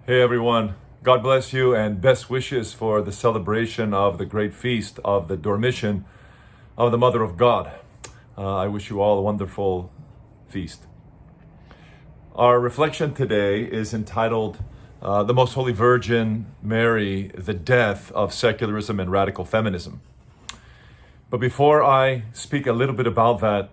Hey everyone, God bless you and best wishes for the celebration of the great feast of the Dormition of the Mother of God. I wish you all a wonderful feast. Our reflection today is entitled The Most Holy Virgin Mary, the Death of Secularism and Radical Feminism. But before I speak a little bit about that,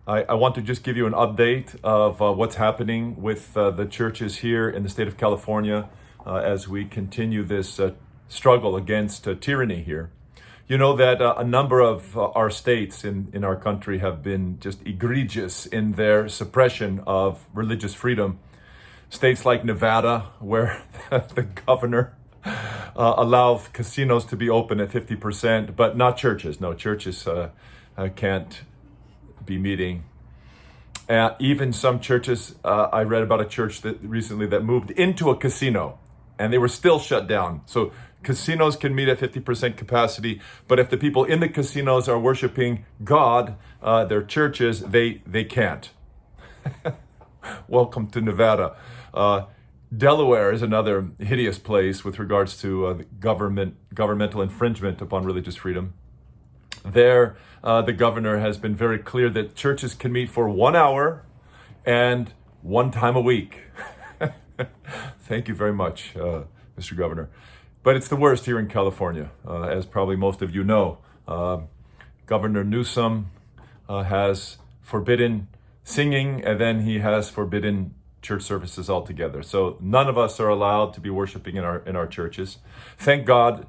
I want to just give you an update of what's happening with the churches here in the state of California as we continue this struggle against tyranny here. You know that a number of our states in our country have been just egregious in their suppression of religious freedom. States like Nevada, where the governor allows casinos to be open at 50%, but not churches. No, churches can't be meeting. Even some churches, I read about a church that recently that moved into a casino and they were still shut down. So casinos can meet at 50% capacity, but if the people in the casinos are worshiping God, their churches, they can't. Welcome to Nevada. Delaware is another hideous place with regards to governmental infringement upon religious freedom. There, the governor has been very clear that churches can meet for 1 hour and one time a week. Thank you very much, Mr. Governor. But it's the worst here in California, as probably most of you know. Governor Newsom has forbidden singing, and then he has forbidden church services altogether. So none of us are allowed to be worshiping in our churches. Thank God,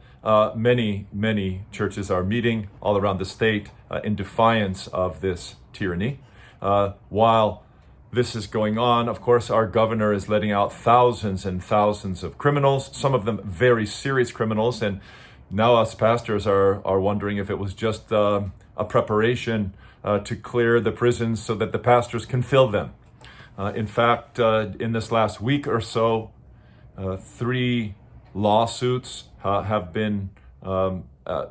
many churches are meeting all around the state in defiance of this tyranny. While this is going on, of course, our governor is letting out thousands and thousands of criminals, some of them very serious criminals. And now us pastors are wondering if it was just a preparation to clear the prisons so that the pastors can fill them. In fact, in this last week or so, 3 lawsuits have been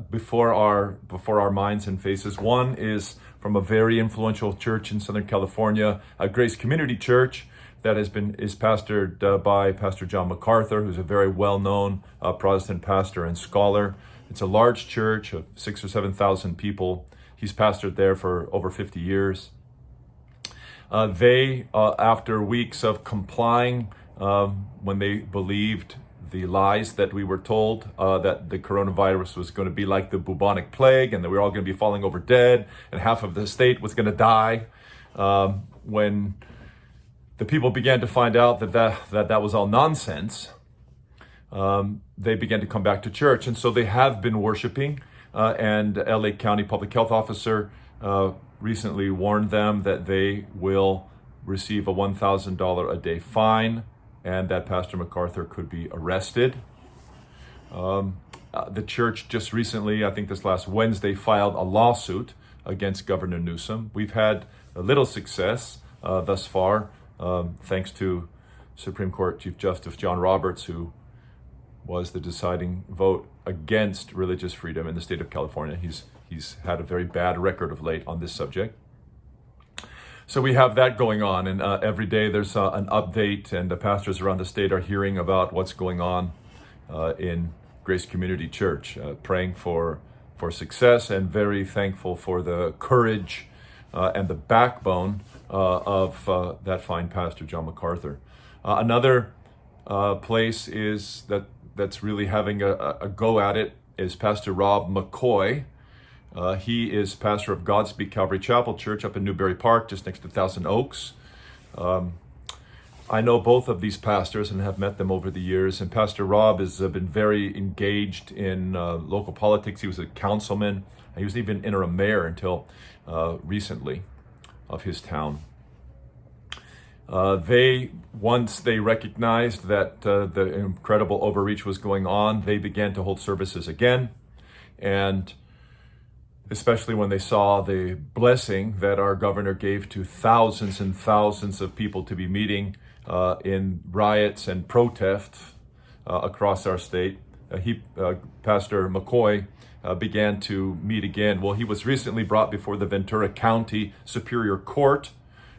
before our minds and faces. One is from a very influential church in Southern California, a Grace Community Church that is pastored by Pastor John MacArthur, who's a very well-known Protestant pastor and scholar. It's a large church of 6,000 or 7,000 people. He's pastored there for over 50 years. They, after weeks of complying, when they believed the lies that we were told, that the coronavirus was going to be like the bubonic plague and that we were all going to be falling over dead and half of the state was going to die, when the people began to find out that was all nonsense, they began to come back to church. And so they have been worshiping, and LA County Public Health Officer recently warned them that they will receive a $1,000 a day fine and that Pastor MacArthur could be arrested. The church just recently, I think this last Wednesday, filed a lawsuit against Governor Newsom. We've had a little success thus far, thanks to Supreme Court Chief Justice John Roberts, who was the deciding vote against religious freedom in the state of California. He's had a very bad record of late on this subject. So we have that going on, and every day there's an update, and the pastors around the state are hearing about what's going on in Grace Community Church, praying for success and very thankful for the courage and the backbone of that fine pastor, John MacArthur. Another place is that's really having a go at it is Pastor Rob Mccoy. He is pastor of Godspeed Calvary Chapel Church up in Newberry Park, just next to Thousand Oaks. I know both of these pastors and have met them over the years. And Pastor Rob has been very engaged in local politics. He was a councilman. He was even interim mayor until recently of his town. Once they recognized that the incredible overreach was going on, they began to hold services again. And especially when they saw the blessing that our governor gave to thousands and thousands of people to be meeting in riots and protests across our state. Pastor McCoy began to meet again. Well, he was recently brought before the Ventura County Superior Court,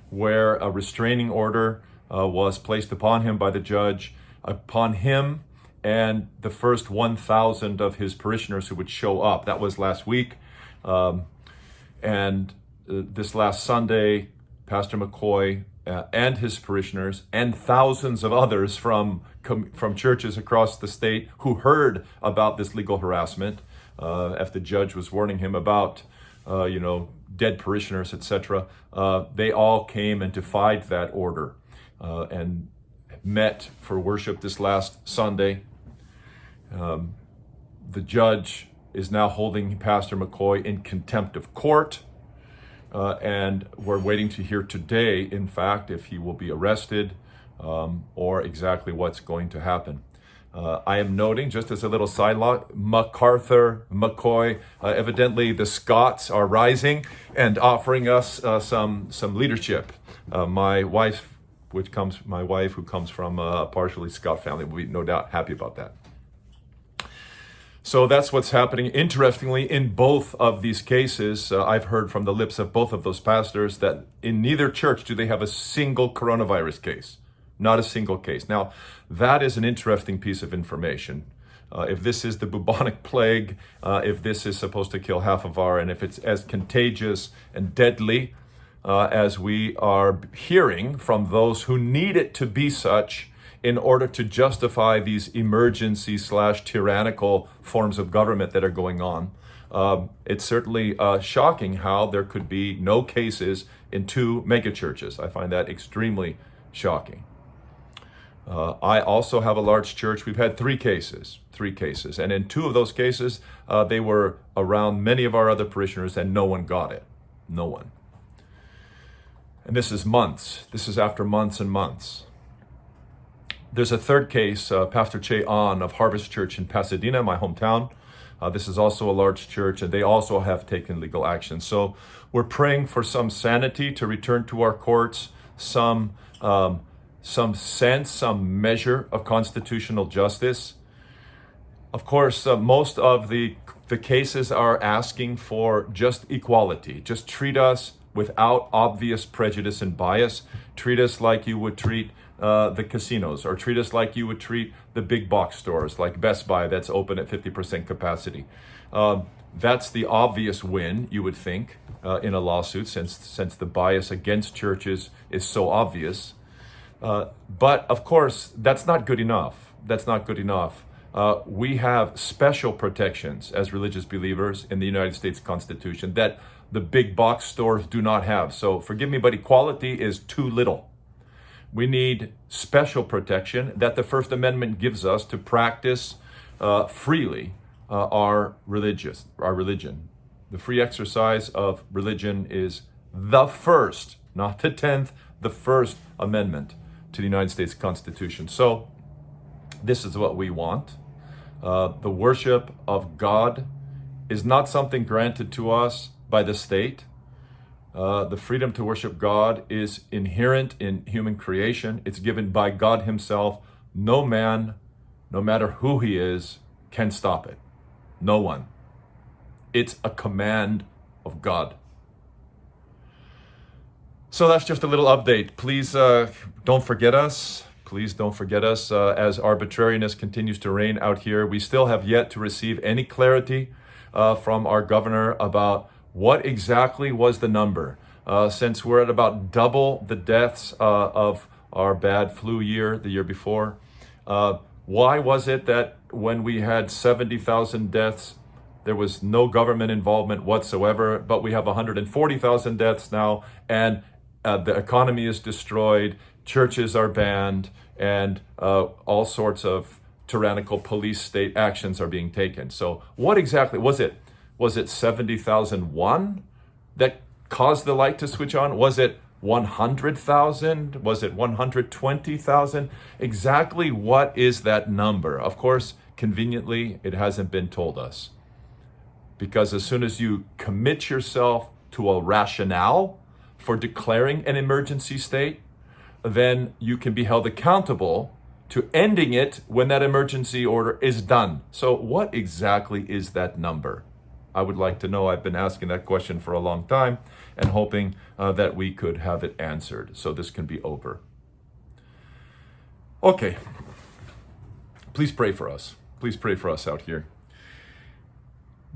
where a restraining order was placed upon him by the judge upon him and the first 1,000 of his parishioners who would show up. That was last week. And this last Sunday, Pastor Mccoy and his parishioners and thousands of others from churches across the state who heard about this legal harassment, if the judge was warning him about, dead parishioners, etc. They all came and defied that order and met for worship this last Sunday. The judge is now holding Pastor Mccoy in contempt of court. And we're waiting to hear today, in fact, if he will be arrested or exactly what's going to happen. I am noting, just as a little side note, MacArthur, Mccoy, evidently the Scots are rising and offering us some leadership. My wife, who comes from a partially Scot family, will be no doubt happy about that. So that's what's happening. Interestingly, in both of these cases, I've heard from the lips of both of those pastors that in neither church do they have a single coronavirus case. Not a single case. Now, that is an interesting piece of information. If this is the bubonic plague, if this is supposed to kill half of and if it's as contagious and deadly as we are hearing from those who need it to be such, in order to justify these emergency/tyrannical forms of government that are going on. It's certainly shocking how there could be no cases in 2 megachurches. I find that extremely shocking. I also have a large church. We've had 3 cases. And in 2 of those cases, they were around many of our other parishioners and no one got it. No one. And this is months. This is after months and months. There's a 3rd case, Pastor Che An of Harvest Church in Pasadena, my hometown. This is also a large church, and they also have taken legal action. So we're praying for some sanity to return to our courts, some sense, some measure of constitutional justice. Of course, most of the cases are asking for just equality. Just treat us without obvious prejudice and bias. Treat us like you would treat the casinos, or treat us like you would treat the big box stores like Best Buy that's open at 50% capacity. That's the obvious win, you would think, in a lawsuit, since the bias against churches is so obvious. But of course, that's not good enough. We have special protections as religious believers in the United States Constitution that the big box stores do not have. So forgive me, but equality is too little. We need special protection that the First Amendment gives us to practice freely our religion. The free exercise of religion is the first, not the 10th, the First Amendment to the United States Constitution. So this is what we want. The worship of God is not something granted to us by the state. The freedom to worship God is inherent in human creation. It's given by God himself. No man, no matter who he is, can stop it. No one. It's a command of God. So that's just a little update. Please don't forget us. Please don't forget us as arbitrariness continues to reign out here. We still have yet to receive any clarity from our governor about what exactly was the number. Since we're at about double the deaths of our bad flu year, the year before, why was it that when we had 70,000 deaths, there was no government involvement whatsoever, but we have 140,000 deaths now, and the economy is destroyed, churches are banned, and all sorts of tyrannical police state actions are being taken. So what exactly was it? Was it 70,001 that caused the light to switch on? Was it 100,000? Was it 120,000? Exactly what is that number? Of course, conveniently, it hasn't been told us. Because as soon as you commit yourself to a rationale for declaring an emergency state, then you can be held accountable to ending it when that emergency order is done. So what exactly is that number? I would like to know. I've been asking that question for a long time and hoping that we could have it answered so this can be over. Okay, please pray for us. Please pray for us out here.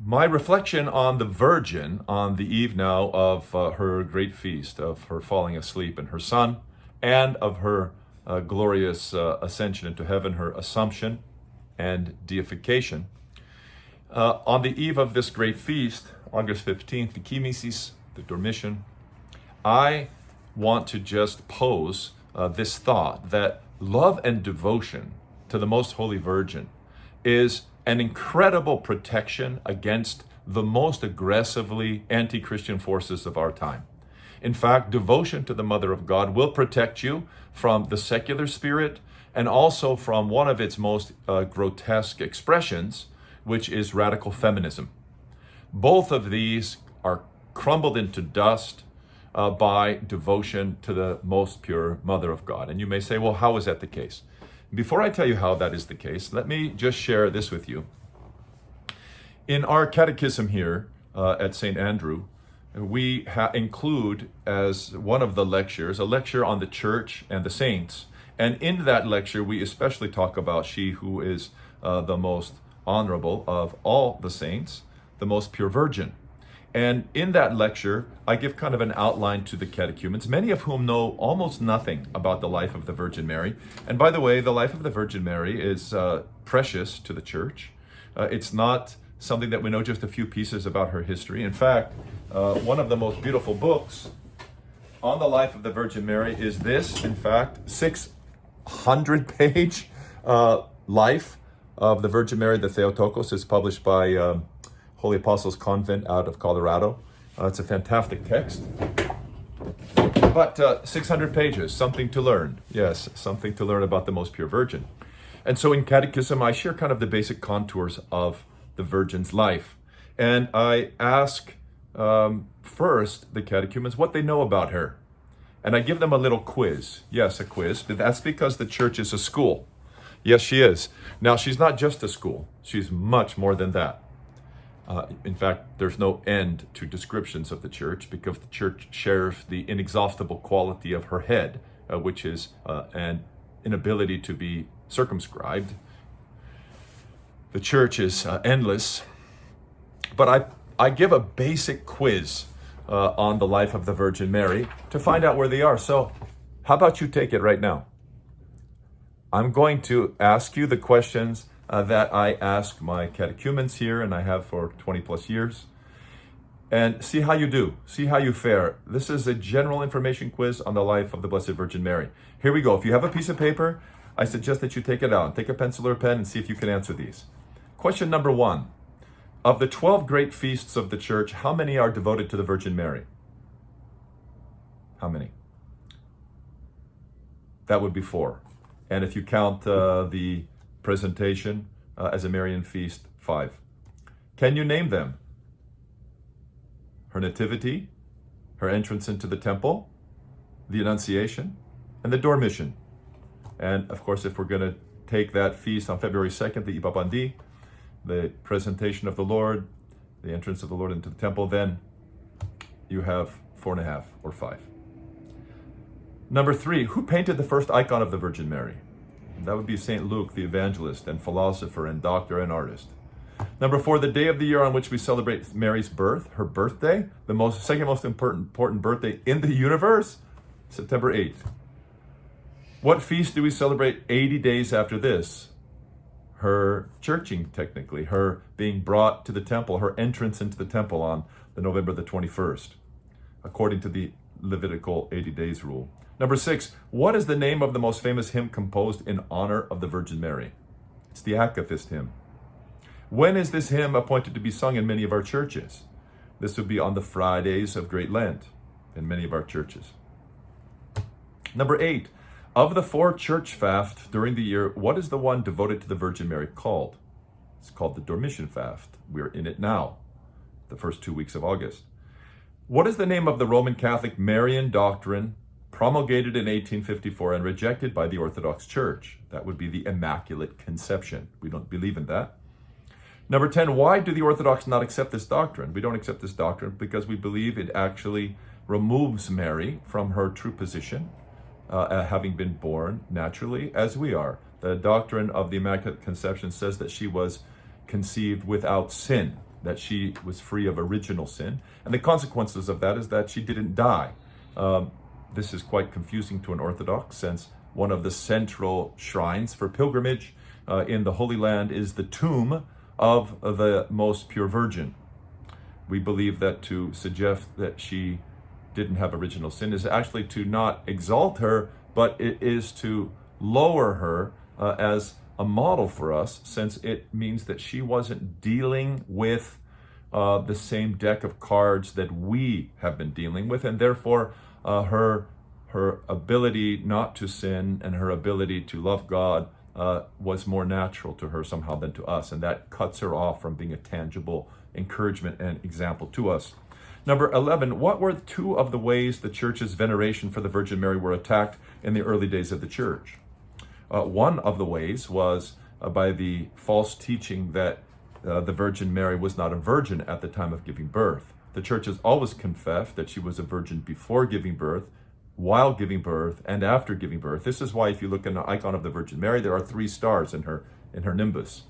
My reflection on the Virgin on the eve now of her great feast, of her falling asleep in her Son, and of her glorious ascension into heaven, her assumption and deification. On the eve of this great feast, August 15th, the Kimesis, the Dormition, I want to just pose this thought that love and devotion to the Most Holy Virgin is an incredible protection against the most aggressively anti-Christian forces of our time. In fact, devotion to the Mother of God will protect you from the secular spirit and also from one of its most grotesque expressions, which is radical feminism. Both of these are crumbled into dust by devotion to the most pure Mother of God. And you may say, well, how is that the case? Before I tell you how that is the case, let me just share this with you. In our catechism here at St. Andrew, we include as one of the lectures, a lecture on the Church and the saints. And in that lecture, we especially talk about she who is the most honorable of all the saints, the most pure Virgin. And in that lecture, I give kind of an outline to the catechumens, many of whom know almost nothing about the life of the Virgin Mary. And by the way, the life of the Virgin Mary is precious to the Church. It's not something that we know just a few pieces about her history. In fact, one of the most beautiful books on the life of the Virgin Mary is this, in fact, 600-page life of the Virgin Mary, the Theotokos, is published by Holy Apostles Convent out of Colorado. It's a fantastic text. But 600 pages, something to learn. Yes, something to learn about the most pure Virgin. And so in Catechism, I share kind of the basic contours of the Virgin's life. And I ask first the catechumens what they know about her. And I give them a little quiz. Yes, a quiz, but that's because the Church is a school. Yes, she is. Now, she's not just a school. She's much more than that. In fact, there's no end to descriptions of the Church because the Church shares the inexhaustible quality of her head, which is an inability to be circumscribed. The Church is endless. But I give a basic quiz on the life of the Virgin Mary to find out where they are. So how about you take it right now? I'm going to ask you the questions that I ask my catechumens here, and I have for 20 plus years, and see how you do, see how you fare. This is a general information quiz on the life of the Blessed Virgin Mary. Here we go. If you have a piece of paper, I suggest that you take it out. Take a pencil or a pen and see if you can answer these. Question number 1. Of the 12 great feasts of the Church, how many are devoted to the Virgin Mary? How many? That would be 4. And if you count the presentation as a Marian feast, 5. Can you name them? Her nativity, her entrance into the temple, the Annunciation, and the Dormition. And of course, if we're going to take that feast on February 2nd, the Ipapandi, the presentation of the Lord, the entrance of the Lord into the temple, then you have 4.5 or 5. Number 3, who painted the first icon of the Virgin Mary? That would be St. Luke, the evangelist and philosopher and doctor and artist. Number 4, the day of the year on which we celebrate Mary's birth, her birthday, the second most important birthday in the universe, September 8th. What feast do we celebrate 80 days after this? Her churching, technically, her being brought to the temple, her entrance into the temple on the November the 21st, according to the Levitical 80 days rule. Number 6, what is the name of the most famous hymn composed in honor of the Virgin Mary? It's the Akathist hymn. When is this hymn appointed to be sung in many of our churches? This would be on the Fridays of Great Lent in many of our churches. Number 8, of the 4 church fasts during the year, what is the one devoted to the Virgin Mary called? It's called the Dormition fast. We're in it now, the first 2 weeks of August. What is the name of the Roman Catholic Marian doctrine promulgated in 1854 and rejected by the Orthodox Church? That would be the Immaculate Conception. We don't believe in that. Number 10, why do the Orthodox not accept this doctrine? We don't accept this doctrine because we believe it actually removes Mary from her true position having been born naturally as we are. The doctrine of the Immaculate Conception says that she was conceived without sin, that she was free of original sin. And the consequences of that is that she didn't die. This is quite confusing to an Orthodox, since one of the central shrines for pilgrimage in the Holy Land is the tomb of the Most Pure Virgin. We believe that to suggest that she didn't have original sin is actually to not exalt her, but it is to lower her as a model for us, since it means that she wasn't dealing with the same deck of cards that we have been dealing with, and therefore her ability not to sin and her ability to love God was more natural to her somehow than to us, and that cuts her off from being a tangible encouragement and example to us. Number 11, what were two of the ways the church's veneration for the Virgin Mary were attacked in the early days of the church? One of the ways was by the false teaching that the Virgin Mary was not a virgin at the time of giving birth. The church has always confessed that she was a virgin before giving birth, while giving birth, and after giving birth. This is why if you look in the icon of the Virgin Mary, there are 3 stars in her nimbus.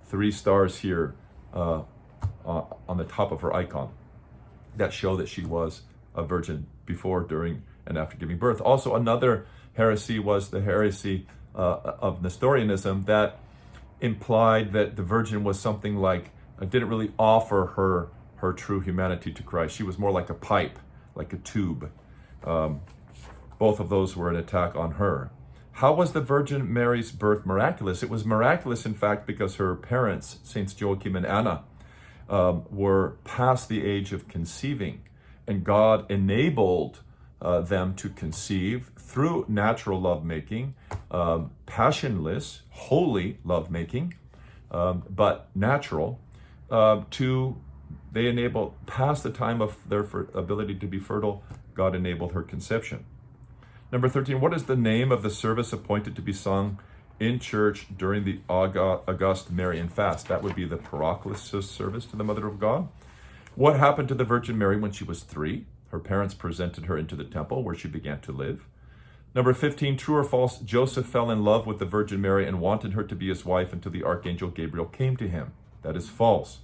3 stars here on the top of her icon that show that she was a virgin before, during, and after giving birth. Also, another heresy was the heresy of Nestorianism that implied that the Virgin was something like, didn't really offer her true humanity to Christ. She was more like a pipe, like a tube. Both of those were an attack on her. How was the Virgin Mary's birth miraculous? It was miraculous, in fact, because her parents, Saints Joachim and Anna, were past the age of conceiving, and God enabled them to conceive through natural lovemaking, passionless, holy lovemaking, but natural. They enabled, past the time of their ability to be fertile, God enabled her conception. Number 13, what is the name of the service appointed to be sung in church during the August Marian fast? That would be the Parochlysis service to the Mother of God. What happened to the Virgin Mary when she was 3? Her parents presented her into the temple where she began to live. Number 15, true or false, Joseph fell in love with the Virgin Mary and wanted her to be his wife until the Archangel Gabriel came to him. That is false.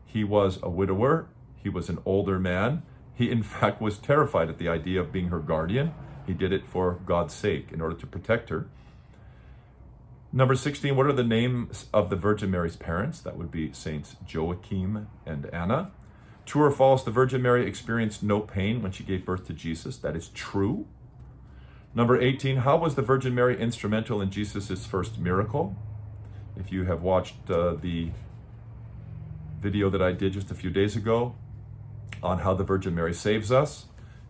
He was a widower. He was an older man. He, in fact, was terrified at the idea of being her guardian. He did it for God's sake, in order to protect her. Number 16, what are the names of the Virgin Mary's parents? That would be Saints Joachim and Anna. True or false, the Virgin Mary experienced no pain when she gave birth to Jesus? That is true. Number 18, how was the Virgin Mary instrumental in Jesus' first miracle? If you have watched the video that I did just a few days ago on how the Virgin Mary saves us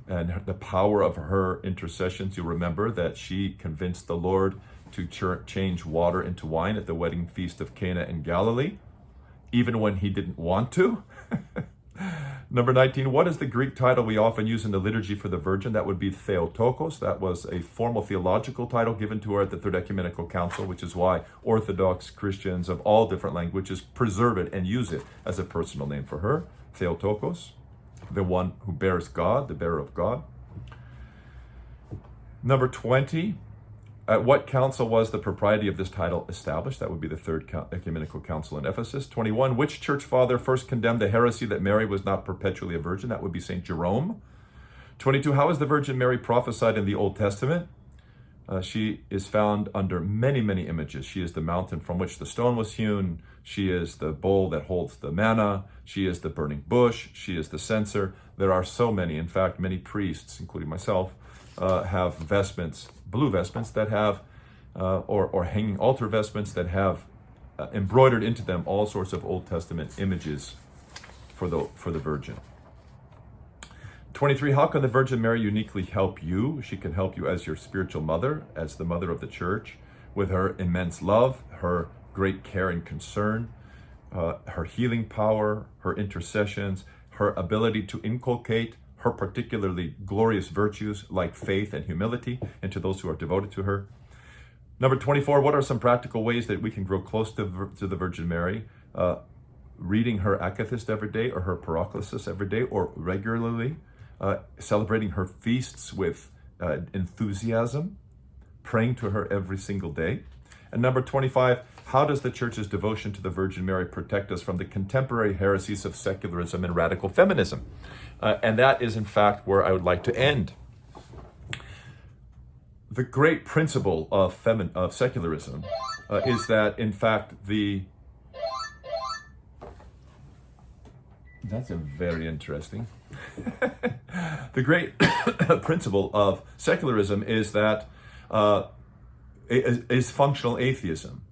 and the power of her intercessions, you'll remember that she convinced the Lord to change water into wine at the wedding feast of Cana in Galilee, even when he didn't want to. Number 19, what is the Greek title we often use in the liturgy for the Virgin? That would be Theotokos. That was a formal theological title given to her at the Third Ecumenical Council, which is why Orthodox Christians of all different languages preserve it and use it as a personal name for her. Theotokos, the one who bears God, the bearer of God. Number 20, at what council was the propriety of this title established? That would be the Third Ecumenical Council in Ephesus. 21, which church father first condemned the heresy that Mary was not perpetually a virgin? That would be St. Jerome. 22, how is the Virgin Mary prophesied in the Old Testament? She is found under many, many images. She is the mountain from which the stone was hewn. She is the bowl that holds the manna. She is the burning bush. She is the censer. There are so many. In fact, many priests, including myself, have vestments, blue vestments that have, or hanging altar vestments that have embroidered into them all sorts of Old Testament images for the Virgin. 23, how can the Virgin Mary uniquely help you? She can help you as your spiritual mother, as the mother of the church, with her immense love, her great care and concern, her healing power, her intercessions, her ability to inculcate her particularly glorious virtues like faith and humility into those who are devoted to her. Number 24, what are some practical ways that we can grow close to the Virgin Mary? Reading her Akatist every day, or her Parochlysis every day, or regularly. Celebrating her feasts with enthusiasm, praying to her every single day? And number 25, how does the church's devotion to the Virgin Mary protect us from the contemporary heresies of secularism and radical feminism? And that is, in fact, where I would like to end. The great principle of secularism is that, in fact, that's a very interesting. The great principle of secularism is that is functional atheism.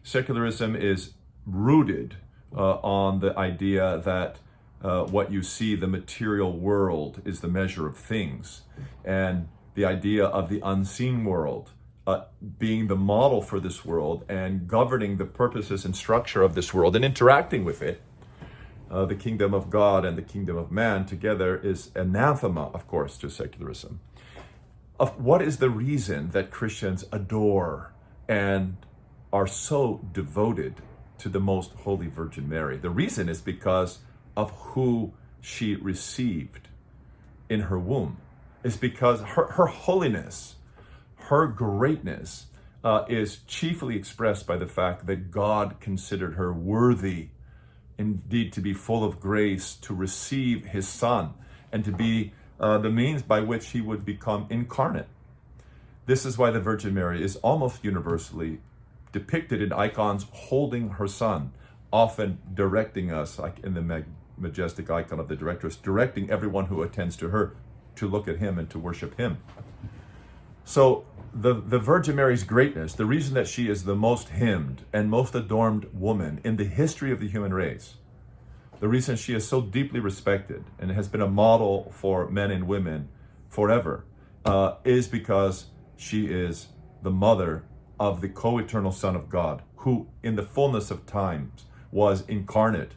Secularism is rooted on the idea that what you see, the material world, is the measure of things, and the idea of the unseen world being the model for this world and governing the purposes and structure of this world and interacting with it. The kingdom of God and the kingdom of man together is anathema, of course, to secularism. What is the reason that Christians adore and are so devoted to the most holy Virgin Mary? The reason is because of who she received in her womb. It's because her holiness, her greatness is chiefly expressed by the fact that God considered her worthy, indeed, to be full of grace, to receive his Son, and to be the means by which he would become incarnate. This is why the Virgin Mary is almost universally depicted in icons holding her Son, often directing us, like in the majestic icon of the Directress, directing everyone who attends to her to look at him and to worship him. So the Virgin Mary's greatness, the reason that she is the most hymned and most adorned woman in the history of the human race, the reason she is so deeply respected and has been a model for men and women forever, is because she is the mother of the co-eternal Son of God, who in the fullness of times was incarnate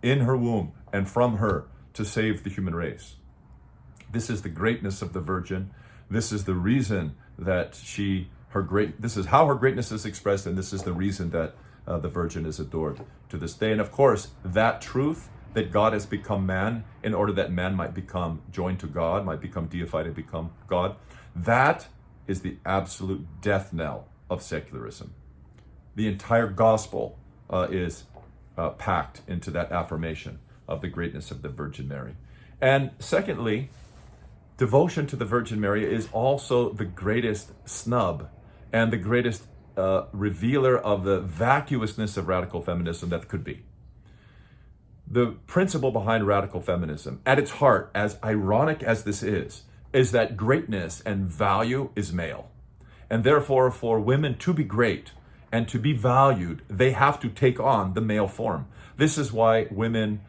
in her womb and from her to save the human race. This is the greatness of the Virgin. This is the reason that this is how her greatness is expressed, and this is the reason that the Virgin is adored to this day. And of course, that truth that God has become man in order that man might become joined to God, might become deified and become God, that is the absolute death knell of secularism. The entire gospel is packed into that affirmation of the greatness of the Virgin Mary. And secondly, devotion to the Virgin Mary is also the greatest snub and the greatest revealer of the vacuousness of radical feminism that could be. The principle behind radical feminism, at its heart, as ironic as this is that greatness and value is male. And therefore, for women to be great and to be valued, they have to take on the male form. This is why women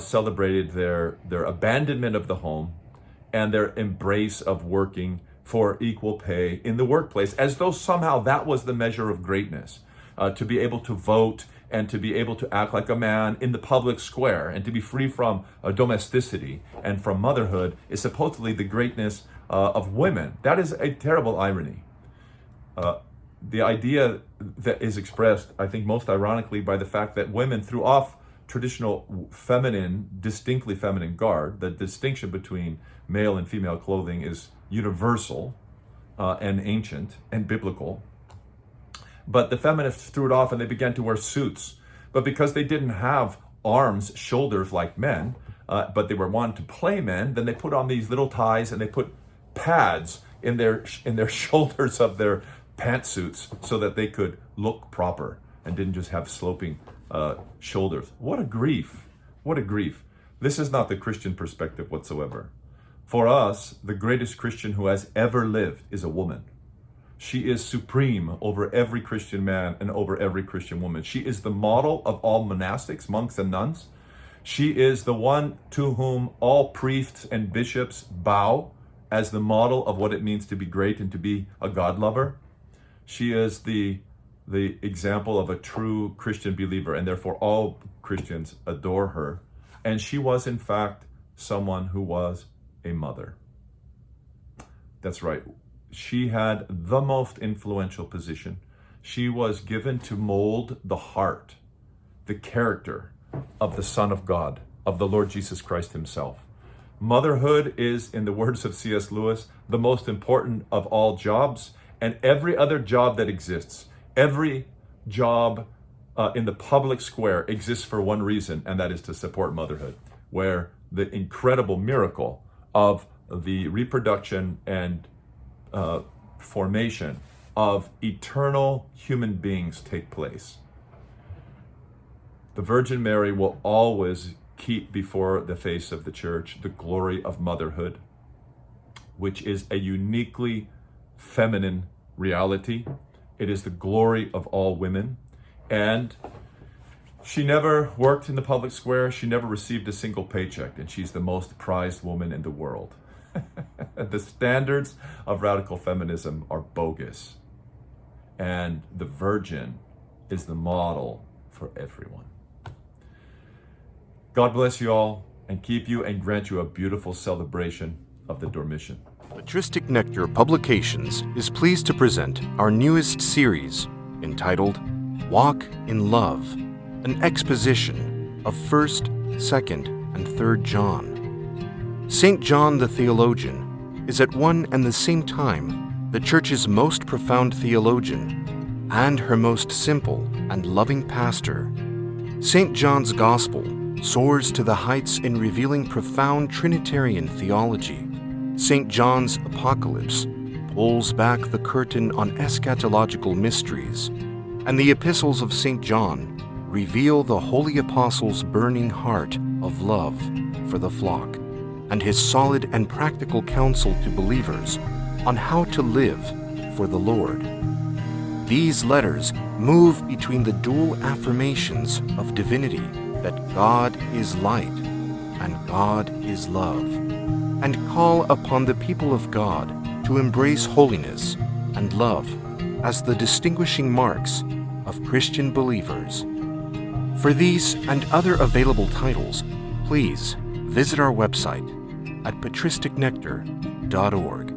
celebrated their abandonment of the home and their embrace of working for equal pay in the workplace, as though somehow that was the measure of greatness, to be able to vote and to be able to act like a man in the public square and to be free from domesticity and from motherhood is supposedly the greatness of women. That is a terrible irony. The idea that is expressed, I think, most ironically by the fact that women threw off traditional feminine, distinctly feminine garb. The distinction between male and female clothing is universal and ancient and biblical. But the feminists threw it off and they began to wear suits. But because they didn't have arms, shoulders like men, but they were wanting to play men, then they put on these little ties and they put pads in their shoulders of their pantsuits so that they could look proper and didn't just have sloping shoulders. What a grief. What a grief. This is not the Christian perspective whatsoever. For us, the greatest Christian who has ever lived is a woman. She is supreme over every Christian man and over every Christian woman. She is the model of all monastics, monks and nuns. She is the one to whom all priests and bishops bow as the model of what it means to be great and to be a God lover. She is the example of a true Christian believer, and therefore all Christians adore her. And she was, in fact, someone who was a mother. That's right. She had the most influential position. She was given to mold the heart, the character of the Son of God, of the Lord Jesus Christ himself. Motherhood is, in the words of C.S. Lewis, the most important of all jobs, and every other job that exists, every job in the public square exists for one reason, and that is to support motherhood, where the incredible miracle of the reproduction and formation of eternal human beings take place. The Virgin Mary will always keep before the face of the church the glory of motherhood, which is a uniquely feminine reality. It is the glory of all women. And she never worked in the public square. She never received a single paycheck. And she's the most prized woman in the world. The standards of radical feminism are bogus. And the Virgin is the model for everyone. God bless you all and keep you and grant you a beautiful celebration of the Dormition. Patristic Nectar Publications is pleased to present our newest series entitled Walk in Love, an exposition of 1st, 2nd, and 3rd John. St. John the Theologian is at one and the same time the Church's most profound theologian and her most simple and loving pastor. St. John's Gospel soars to the heights in revealing profound Trinitarian theology. St. John's Apocalypse pulls back the curtain on eschatological mysteries, and the epistles of St. John reveal the Holy Apostle's burning heart of love for the flock, and his solid and practical counsel to believers on how to live for the Lord. These letters move between the dual affirmations of divinity that God is light and God is love, and call upon the people of God to embrace holiness and love as the distinguishing marks of Christian believers. For these and other available titles, please visit our website at patristicnectar.org.